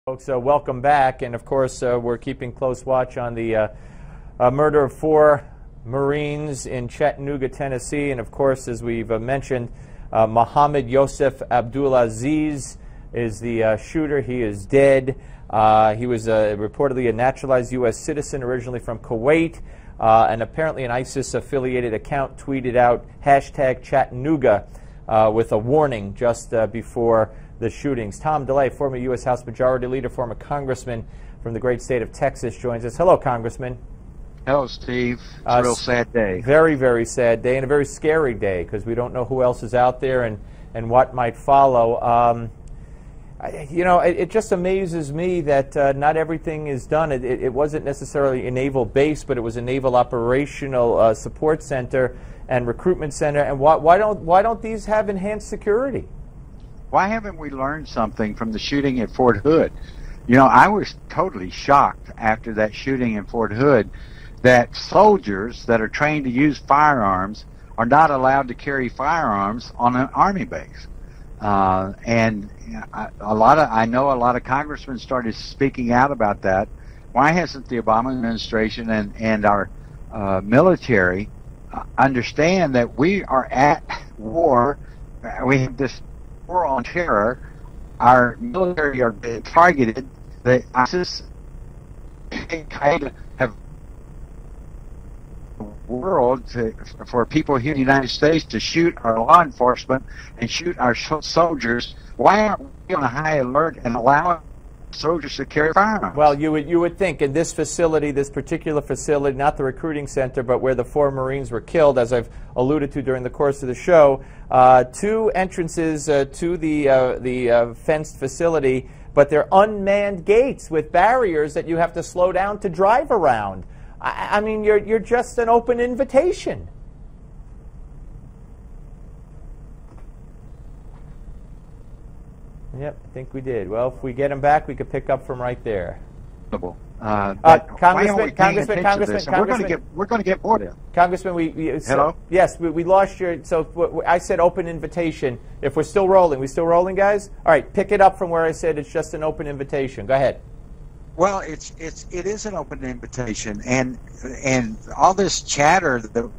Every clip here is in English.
Folks, welcome back, and of course we're keeping close watch on the murder of 4 Marines in Chattanooga, Tennessee, and of course, as we've mentioned, Mohammed Yosef Abdulaziz is the shooter. He is dead. He was reportedly a naturalized U.S. citizen, originally from Kuwait, and apparently an ISIS-affiliated account tweeted out #Chattanooga with a warning just before the shootings. Tom DeLay, former U.S. House Majority Leader, former Congressman from the great state of Texas, joins us. Hello, Congressman. Hello, Steve. It's a real sad day. Very, very sad day, and a very scary day, because we don't know who else is out there and what might follow. You know, it just amazes me that not everything is done. It wasn't necessarily a naval base, but it was a naval operational support center and recruitment center. And why don't these have enhanced security? Why haven't we learned something from the shooting at Fort Hood? You know, I was totally shocked after that shooting in Fort Hood that soldiers that are trained to use firearms are not allowed to carry firearms on an Army base. And I know a lot of congressmen started speaking out about that. Why hasn't the Obama administration and our military understand that we are at war? We have this war on terror. Our military are being targeted. The ISIS Al-Qaeda have the world for people here in the United States to shoot our law enforcement and shoot our soldiers. Why aren't we on a high alert and allow soldiers to carry firearms? Well, you would think in this facility, this particular facility, not the recruiting center, but where the 4 Marines were killed, as I've alluded to during the course of the show, 2 entrances to the fenced facility, but they're unmanned gates with barriers that you have to slow down to drive around. I mean, you're just an open invitation. Yep, I think we did. Well, if we get him back, we could pick up from right there. Congressman, we're going to get bored. Congressman, hello? Yes, we lost your. So I said open invitation. If we're still rolling, we still rolling, guys? All right, pick it up from where I said it's just an open invitation. Go ahead. Well, it is an open invitation, and all this chatter that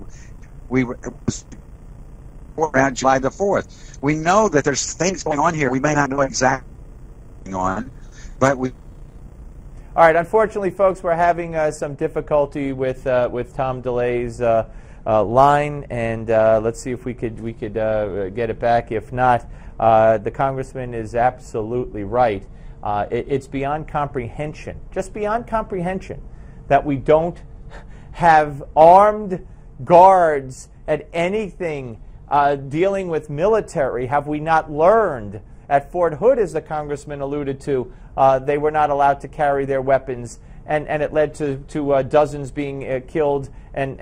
we was around July the 4th. We know that there's things going on here. We may not know exactly what's going on, but we. All right. Unfortunately, folks, we're having some difficulty with Tom DeLay's line, and let's see if we could get it back. If not, the congressman is absolutely right. It's beyond comprehension, just beyond comprehension, that we don't have armed guards at anything dealing with military. Have we not learned at Fort Hood, as the congressman alluded to, they were not allowed to carry their weapons, and it led to dozens being killed and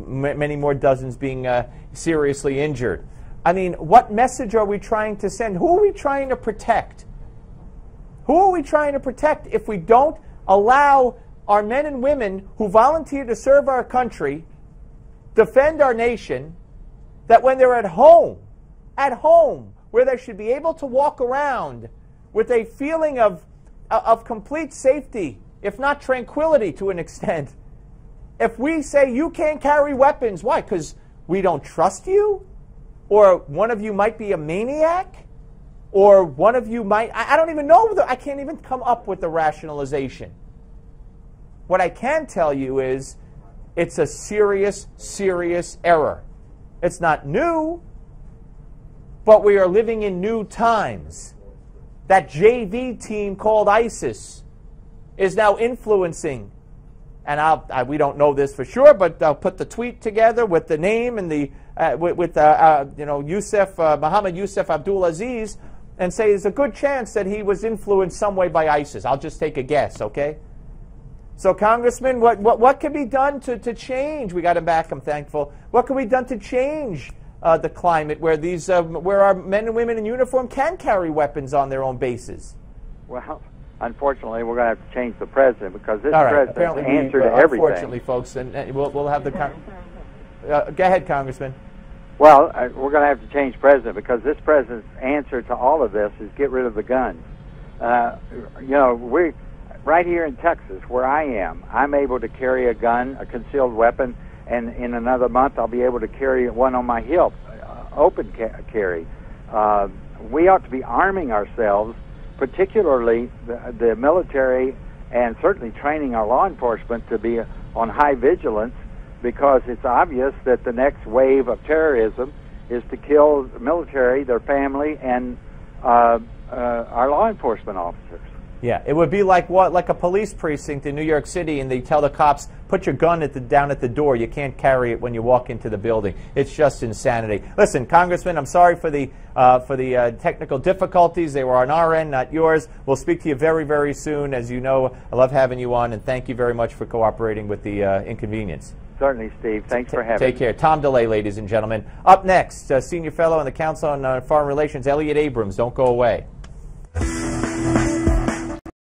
many more dozens being seriously injured. I mean, what message are we trying to send? Who are we trying to protect? Who are we trying to protect if we don't allow our men and women who volunteer to serve our country, defend our nation, that when they're at home, where they should be able to walk around with a feeling of complete safety, if not tranquility to an extent, if we say you can't carry weapons, why? Because we don't trust you? Or one of you might be a maniac? Or one of you might, I don't even know, I can't even come up with the rationalization. What I can tell you is it's a serious, serious error. It's not new, but we are living in new times. That JV team called ISIS is now influencing, and we don't know this for sure, but I'll put the tweet together with the name and the Mohammed Yosef Abdulaziz, and say there's a good chance that he was influenced some way by ISIS. I'll just take a guess, okay? So, Congressman, what can be done to change? We got him back, I'm thankful. What can be done to change the climate where where our men and women in uniform can carry weapons on their own bases? Well, unfortunately, we're going to have to change the president, because this president's answer to everything. Unfortunately, folks, and we'll have the go ahead, Congressman. Well, we're going to have to change president, because this president's answer to all of this is get rid of the guns. You know, we right here in Texas, where I am, I'm able to carry a gun, a concealed weapon, and in another month I'll be able to carry one on my hip, open carry. We ought to be arming ourselves, particularly the military, and certainly training our law enforcement to be on high vigilance, because it's obvious that the next wave of terrorism is to kill the military, their family, and our law enforcement officers. Yeah, it would be like a police precinct in New York City, and they tell the cops, put your gun down at the door. You can't carry it when you walk into the building. It's just insanity. Listen, Congressman, I'm sorry for the technical difficulties. They were on our end, not yours. We'll speak to you very, very soon. As you know, I love having you on, and thank you very much for cooperating with the inconvenience. Certainly, Steve. Thanks for having me. Take care. Tom DeLay, ladies and gentlemen. Up next, Senior Fellow in the Council on Foreign Relations, Elliot Abrams. Don't go away.